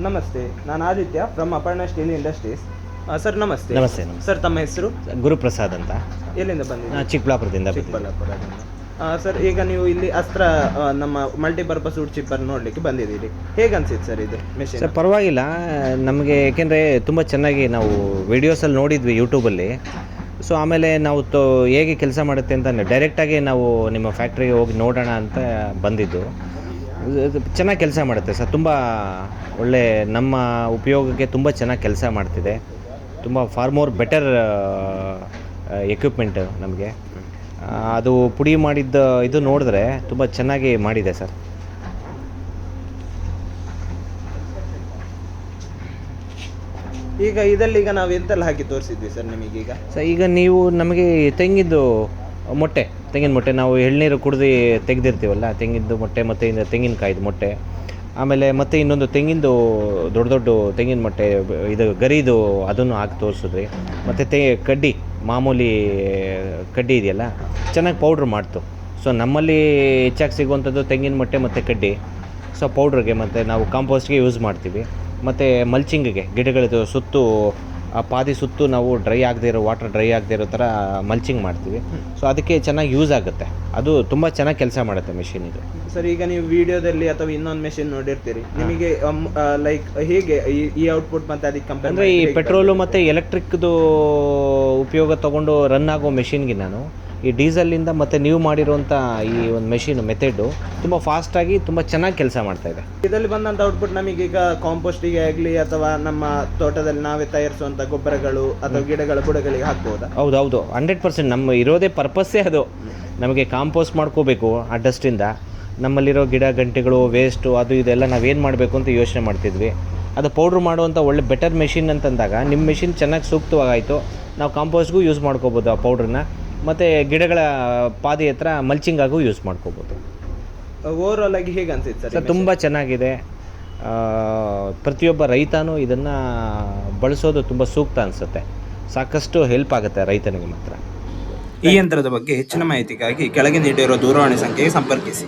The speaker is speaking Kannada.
ನಮಸ್ತೆ, ನಾನು Aditya from Aparna steel industries. Sir ನಮಸ್ತೆ. ನಮಸ್ತೆ. ಸರ್ ತಮ್ಮ ಹೆಸರು? ಗುರುಪ್ರಸಾದ್ ಅಂತ. ಎಲ್ಲಿಂದ ಬಂದಿದ್ದೀರಿ? ಚಿಕ್ಕಬಳ್ಳಾಪುರದಿಂದ. ಚಿಕ್ಕಬಳ್ಳಾಪುರದಿಂದ. ಸರ್ ಈಗ ನೀವು ಇಲ್ಲಿ ಅಸ್ತ್ರ ನಮ್ಮ ಮಲ್ಟಿಪರ್ಪಸ್ ವುಡ್ ಚಿಪ್ಪರ್ ನೋಡಲಿಕ್ಕೆ ಬಂದಿದ್ದೀರಿ. ಹೇಗೆ ಅನ್ಸಿತ್ತು ಸರ್ ಇದು ಮೆಷಿನ್? ಸರ್ ಪರವಾಗಿಲ್ಲ ನಮಗೆ, ಏಕೆಂದರೆ ತುಂಬ ಚೆನ್ನಾಗಿ ನಾವು ವಿಡಿಯೋಸಲ್ಲಿ ನೋಡಿದ್ವಿ ಯೂಟ್ಯೂಬಲ್ಲಿ. ಸೊ ಆಮೇಲೆ ನಾವು ಹೇಗೆ ಕೆಲಸ ಮಾಡುತ್ತೆ ಅಂತ ಡೈರೆಕ್ಟಾಗಿ ನಾವು ನಿಮ್ಮ ಫ್ಯಾಕ್ಟ್ರಿಗೆ ಹೋಗಿ ನೋಡೋಣ ಅಂತ ಬಂದಿದ್ದು. ಚೆನ್ನಾಗಿ ಕೆಲಸ ಮಾಡುತ್ತೆ ಸರ್, ತುಂಬ ಒಳ್ಳೆ ನಮ್ಮ ಉಪಯೋಗಕ್ಕೆ ತುಂಬ ಚೆನ್ನಾಗಿ ಕೆಲಸ ಮಾಡ್ತಿದೆ. ತುಂಬ ಫಾರ್ ಮೋರ್ ಬೆಟರ್ ಎಕ್ವಿಪ್ಮೆಂಟ್ ನಮಗೆ. ಅದು ಪುಡಿ ಮಾಡಿದ್ದ ಇದು ನೋಡಿದ್ರೆ ತುಂಬ ಚೆನ್ನಾಗಿ ಮಾಡಿದೆ ಸರ್. ಈಗ ಇದರಲ್ಲಿ ನಾವು ಎಂತೆಲ್ಲ ಹಾಕಿ ತೋರಿಸಿದ್ವಿ ಸರ್ ನಿಮಗೀಗ? ಸರ್ ಈಗ ನೀವು ನಮಗೆ ತೆಂಗಿದ್ದು ತೆಂಗಿನ ಮೊಟ್ಟೆ ನಾವು ಎಳ್ನೀರು ಕುಡಿದು ತೆಗೆದಿರ್ತೀವಲ್ಲ, ತೆಂಗಿದ್ದು ಮೊಟ್ಟೆ ಮತ್ತು ತೆಂಗಿನಕಾಯ್ದು ಮೊಟ್ಟೆ, ಆಮೇಲೆ ಮತ್ತು ಇನ್ನೊಂದು ತೆಂಗಿಂದು ದೊಡ್ಡ ತೆಂಗಿನ ಮೊಟ್ಟೆ ಇದು ಗರಿದು ಅದನ್ನು ಹಾಕಿ ತೋರಿಸಿದ್ರಿ. ಮತ್ತು ಕಡ್ಡಿ ಮಾಮೂಲಿ ಕಡ್ಡಿ ಇದೆಯಲ್ಲ, ಚೆನ್ನಾಗಿ ಪೌಡ್ರ್ ಮಾಡ್ತು. ಸೊ ನಮ್ಮಲ್ಲಿ ಹೆಚ್ಚಾಗಿ ಸಿಗುವಂಥದ್ದು ತೆಂಗಿನ ಮೊಟ್ಟೆ ಮತ್ತು ಕಡ್ಡಿ. ಸೊ ಪೌಡ್ರಿಗೆ ಮತ್ತು ನಾವು ಕಾಂಪೋಸ್ಟ್ಗೆ ಯೂಸ್ ಮಾಡ್ತೀವಿ. ಮತ್ತು ಮಲ್ಚಿಂಗಿಗೆ ಗಿಡಗಳದ್ದು ಸುತ್ತು ಪಾದಿ ಸುತ್ತು ನಾವು ವಾಟರ್ ಡ್ರೈ ಆಗದೆ ಇರೋ ಥರ ಮಲ್ಚಿಂಗ್ ಮಾಡ್ತೀವಿ. ಸೊ ಅದಕ್ಕೆ ಚೆನ್ನಾಗಿ ಯೂಸ್ ಆಗುತ್ತೆ. ಅದು ತುಂಬ ಚೆನ್ನಾಗಿ ಕೆಲಸ ಮಾಡುತ್ತೆ ಮೆಷಿನ್ ಇದು. ಸರ್ ಈಗ ನೀವು ವಿಡಿಯೋದಲ್ಲಿ ಅಥವಾ ಇನ್ನೊಂದು ಮೆಷಿನ್ ನೋಡಿರ್ತೀರಿ, ನಿಮಗೆ ಲೈಕ್ ಹೇಗೆ ಈ ಔಟ್ಪುಟ್ ಮತ್ತು ಅದಕ್ಕೆ ಕಂಪೇರ್ ಅಂದರೆ ಈ ಪೆಟ್ರೋಲು ಮತ್ತು ಎಲೆಕ್ಟ್ರಿಕ್ದು ಉಪಯೋಗ ತೊಗೊಂಡು ರನ್ ಆಗೋ ಮೆಷಿನ್ಗೆ ನಾನು ಈ ಡೀಸೆಲಿಂದ ಮತ್ತು ನೀವು ಮಾಡಿರುವಂಥ ಈ ಒಂದು ಮೆಷಿನ್ ಮೆಥಡು ತುಂಬ ಫಾಸ್ಟಾಗಿ ತುಂಬ ಚೆನ್ನಾಗಿ ಕೆಲಸ ಮಾಡ್ತಾಯಿದೆ. ಇದರಲ್ಲಿ ಬಂದಂಥ ಔಟ್ಪುಟ್ ನಮಗೀಗ ಕಾಂಪೋಸ್ಟಿಗೆ ಆಗಲಿ ಅಥವಾ ನಮ್ಮ ತೋಟದಲ್ಲಿ ನಾವೇ ತಯಾರಿಸುವಂಥ ಗೊಬ್ಬರಗಳು ಅಥವಾ ಗಿಡಗಳ ಬುಡಗಳಿಗೆ ಹಾಕ್ಬೋದಾ? ಹೌದು 100%. ನಮ್ಮ ಇರೋದೇ ಪರ್ಪಸ್ಸೇ ಅದು. ನಮಗೆ ಕಾಂಪೋಸ್ಟ್ ಮಾಡ್ಕೋಬೇಕು ಆ ಡಸ್ಟಿಂದ. ನಮ್ಮಲ್ಲಿರೋ ಗಿಡ ಗಂಟೆಗಳು ವೇಸ್ಟು ಅದು ಇದೆಲ್ಲ ನಾವೇನು ಮಾಡಬೇಕು ಅಂತ ಯೋಚನೆ ಮಾಡ್ತಿದ್ವಿ. ಅದು ಪೌಡ್ರ್ ಮಾಡುವಂಥ ಒಳ್ಳೆ ಬೆಟರ್ ಮೆಷಿನ್ ಅಂತಂದಾಗ ನಿಮ್ಮ ಮೆಷಿನ್ ಚೆನ್ನಾಗಿ ಸೂಕ್ತವಾಗಾಯಿತು. ನಾವು ಕಾಂಪೋಸ್ಟ್ಗೂ ಯೂಸ್ ಮಾಡ್ಕೋಬೋದು ಆ ಪೌಡ್ರನ್ನ, ಮತ್ತು ಗಿಡಗಳ ಪಾದಿ ಹತ್ರ ಮಲ್ಚಿಂಗಾಗೂ ಯೂಸ್ ಮಾಡ್ಕೋಬೋದು. ಓವರಾಲ್ ಆಗಿ ಹೇಗೆ ಅನಿಸುತ್ತೆ ಸರ್? ತುಂಬ ಚೆನ್ನಾಗಿದೆ. ಪ್ರತಿಯೊಬ್ಬ ರೈತನೂ ಇದನ್ನು ಬಳಸೋದು ತುಂಬ ಸೂಕ್ತ ಅನಿಸುತ್ತೆ. ಸಾಕಷ್ಟು ಹೆಲ್ಪ್ ಆಗುತ್ತೆ ರೈತನಿಗೆ ಮಾತ್ರ. ಈ ಯಂತ್ರದ ಬಗ್ಗೆ ಹೆಚ್ಚಿನ ಮಾಹಿತಿಗಾಗಿ ಕೆಳಗೆ ನೀಡಿರುವ ದೂರವಾಣಿ ಸಂಖ್ಯೆಗೆ ಸಂಪರ್ಕಿಸಿ.